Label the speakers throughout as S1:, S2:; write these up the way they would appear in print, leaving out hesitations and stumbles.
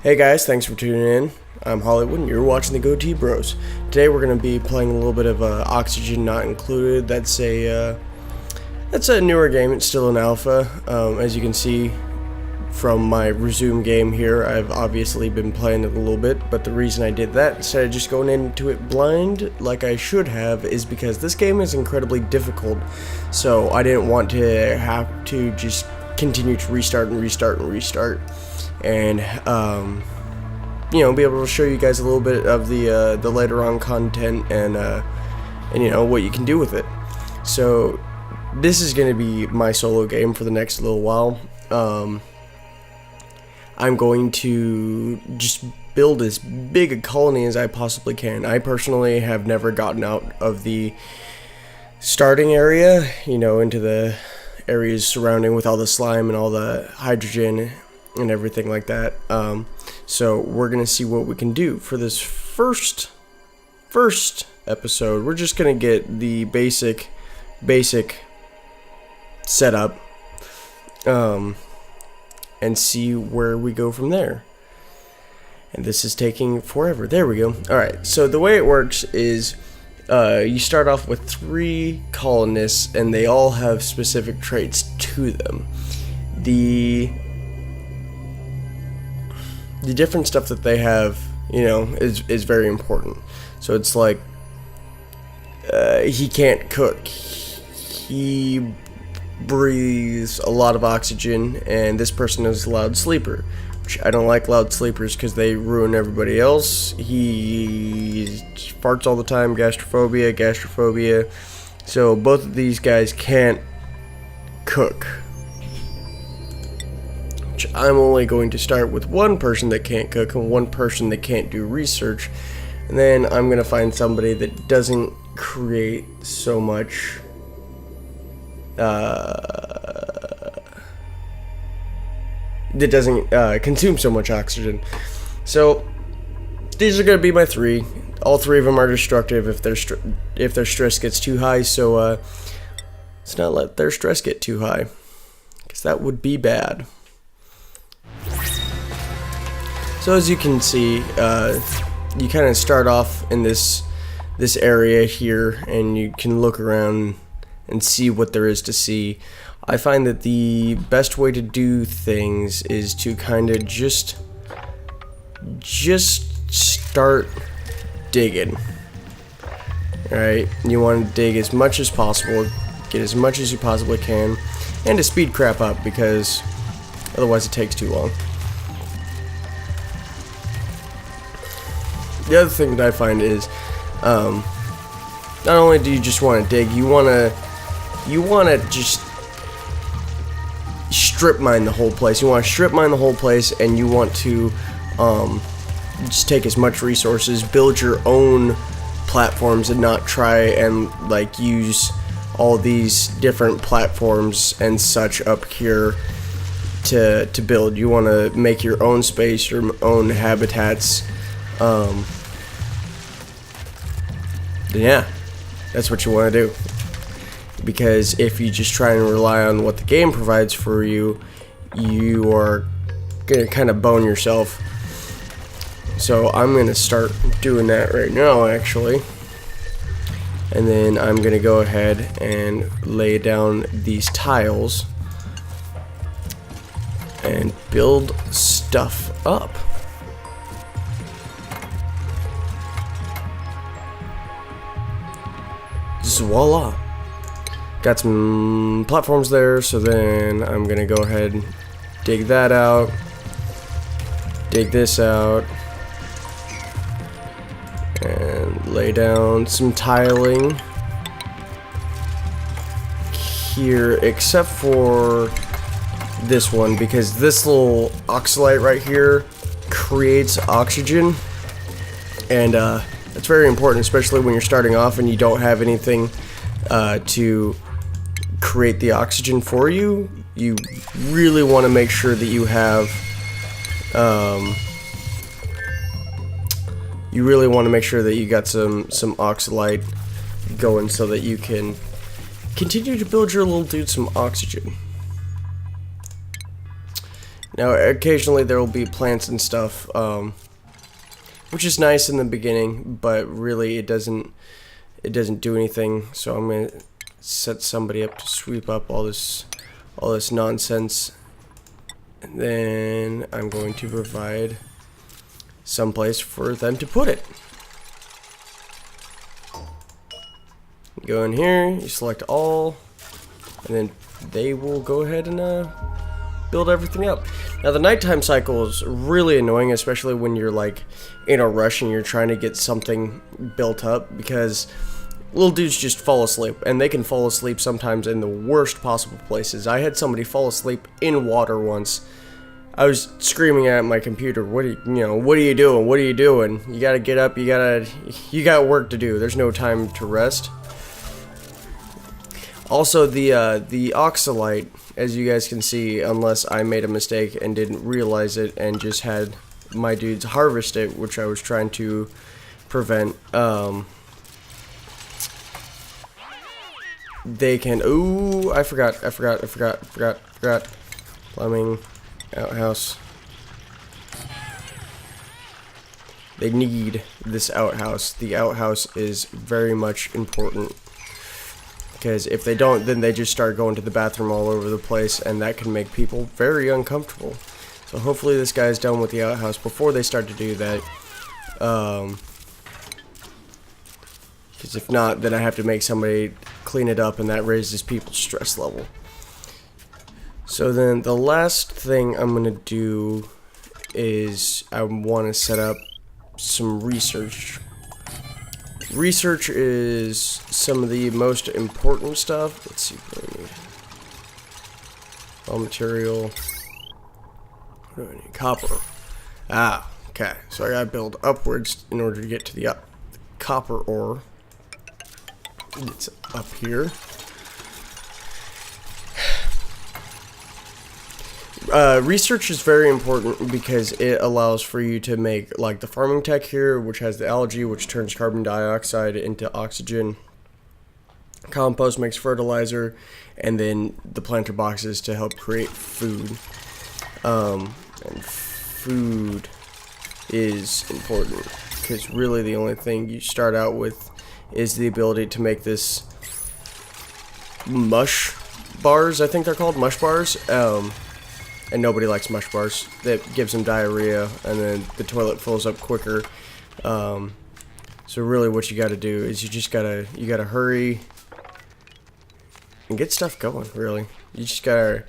S1: Hey guys, thanks for tuning in. I'm Hollywood and you're watching the Goatee Bros. Today we're going to be playing a little bit of Oxygen Not Included. That's a newer game. It's still in alpha. As you can see from my resume game here, I've obviously been playing it a little bit, but the reason I did that instead of just going into it blind like I should have is because this game is incredibly difficult. So I didn't want to have to just continue to restart and you know, be able to show you guys a little bit of the later on content and you know what you can do with it. So this is going to be my solo game for the next little while. I'm going to just build as big a colony as I possibly can. I personally have never gotten out of the starting area, you know, into the areas surrounding with all the slime and all the hydrogen and everything like that. So we're gonna see what we can do for this first episode. We're just gonna get the basic setup and see where we go from there. And this is taking forever. There we go. Alright, so the way it works is you start off with 3 colonists and they all have specific traits to them. The different stuff that they have, you know, is very important. So it's like he can't cook, he breathes a lot of oxygen, and this person is a loud sleeper, which I don't like loud sleepers because they ruin everybody else. He farts all the time, gastrophobia. So both of these guys can't cook. I'm only going to start with one person that can't cook and one person that can't do research, and then I'm going to find somebody that doesn't create so much that doesn't consume so much oxygen. So these are going to be my 3. All 3 of them are destructive if their stress gets too high, so let's not let their stress get too high, because that would be bad. So as you can see, you kind of start off in this area here, and you can look around and see what there is to see. I find that the best way to do things is to kind of just start digging. Alright, you want to dig as much as possible, get as much as you possibly can, and to speed crap up because otherwise it takes too long. The other thing that I find is, not only do you just want to dig, you want to just strip mine the whole place. You want to strip mine the whole place, and you want to just take as much resources, build your own platforms, and not try and like use all these different platforms and such up here to build. You want to make your own space, your own habitats. Yeah, that's what you want to do, because if you just try and rely on what the game provides for you, you are gonna kind of bone yourself. So I'm gonna start doing that right now, actually, and then I'm gonna go ahead and lay down these tiles and build stuff up. Voila, got some platforms there, so then I'm gonna go ahead and dig that out, dig this out, and lay down some tiling here, except for this one, because this little oxalite right here creates oxygen, and it's very important, especially when you're starting off and you don't have anything to create the oxygen for you. You really want to make sure that you have got some oxalite going, so that you can continue to build your little dude some oxygen. Now, occasionally there will be plants and stuff, which is nice in the beginning, but really it doesn't do anything. So I'm gonna set somebody up to sweep up all this nonsense, and then I'm going to provide some place for them to put it. You go in here, you select all, and then they will go ahead and build everything up. Now the nighttime cycle is really annoying, especially when you're like in a rush and you're trying to get something built up, because little dudes just fall asleep, and they can fall asleep sometimes in the worst possible places. I had somebody fall asleep in water once. I was screaming at my computer, what are you doing? What are you doing? You gotta get up, you got work to do. There's no time to rest. Also, the oxalite, as you guys can see, unless I made a mistake and didn't realize it and just had my dudes harvest it, which I was trying to prevent, they can, ooh, I forgot, plumbing, outhouse. They need this outhouse. The outhouse is very much important, because if they don't, then they just start going to the bathroom all over the place, and that can make people very uncomfortable. So hopefully this guy's done with the outhouse before they start to do that. Because if not, then I have to make somebody clean it up, and that raises people's stress level. So then the last thing I'm going to do is I want to set up some research. Research is some of the most important stuff. Let's see what I need. Raw material. What do I need? Copper. Ah, okay. So I gotta build upwards in order to get to the copper ore. It's up here. Research is very important because it allows for you to make, like, the farming tech here, which has the algae, which turns carbon dioxide into oxygen. Compost makes fertilizer, and then the planter boxes to help create food. And food is important because really the only thing you start out with is the ability to make this mush bars. I think they're called mush bars. And nobody likes mush bars. That gives them diarrhea, and then the toilet fills up quicker. So really what you gotta do is you gotta hurry and get stuff going, really. You just gotta...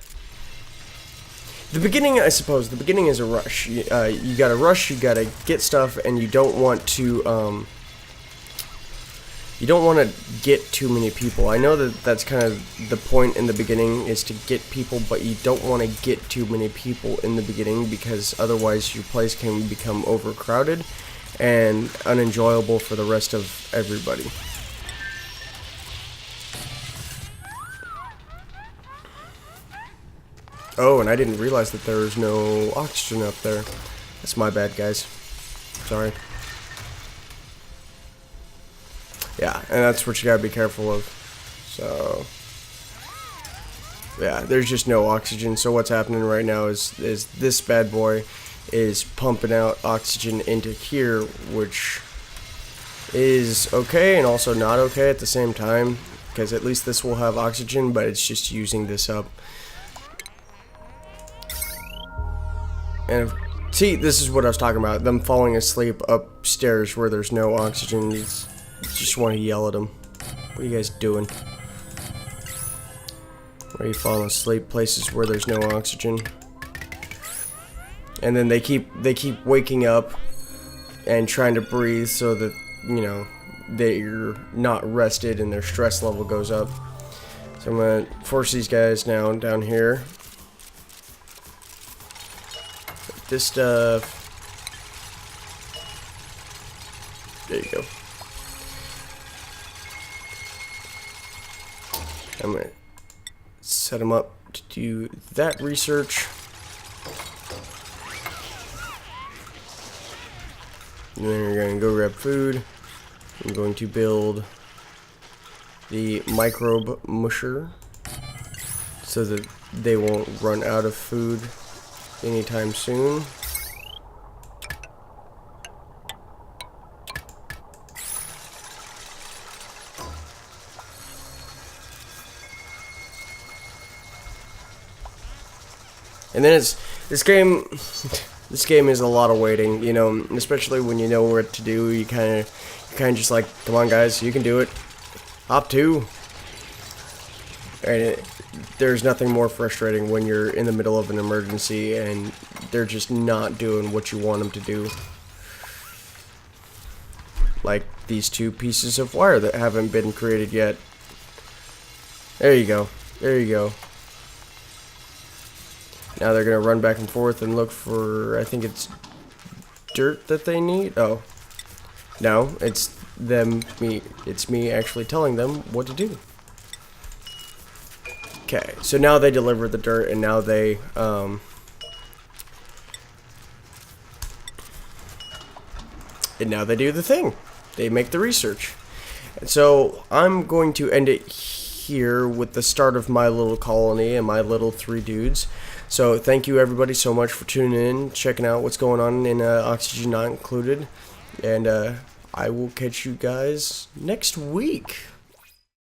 S1: The beginning, I suppose, the beginning is a rush. You gotta rush, you gotta get stuff, and you don't want to, you don't want to get too many people. I know that that's kind of the point in the beginning, is to get people, but you don't want to get too many people in the beginning, because otherwise your place can become overcrowded and unenjoyable for the rest of everybody. Oh, and I didn't realize that there was no oxygen up there. That's my bad, guys. Sorry. Yeah, and that's what you gotta be careful of. So, yeah, there's just no oxygen. So what's happening right now is this bad boy is pumping out oxygen into here, which is okay and also not okay at the same time, because at least this will have oxygen, but it's just using this up. And see, this is what I was talking about, them falling asleep upstairs where there's no oxygen. You just want to yell at them. What are you guys doing? Why are you falling asleep places where there's no oxygen? And then they keep waking up and trying to breathe, so that, you know, they're not rested and their stress level goes up. So I'm gonna force these guys now down here. This stuff. There you go. I'm gonna set them up to do that research. And then we're gonna go grab food. I'm going to build the microbe musher so that they won't run out of food. anytime soon. And then this game is a lot of waiting, you know, especially when you know what to do. You kind of just like, come on guys, you can do it. Hop 2. And there's nothing more frustrating when you're in the middle of an emergency and they're just not doing what you want them to do. Like these 2 pieces of wire that haven't been created yet. There you go. There you go. Now they're gonna run back and forth and look for, I think it's dirt that they need. Oh, no, it's me actually telling them what to do. Okay, so now they deliver the dirt, and now they do the thing. They make the research. And so I'm going to end it here with the start of my little colony and my little 3 dudes. So thank you everybody so much for tuning in, checking out what's going on in Oxygen Not Included, and I will catch you guys next week.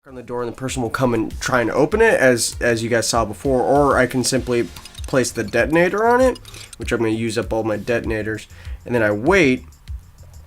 S1: On the door, and the person will come and try and open it, as you guys saw before, or I can simply place the detonator on it, which I'm going to use up all my detonators, and then I wait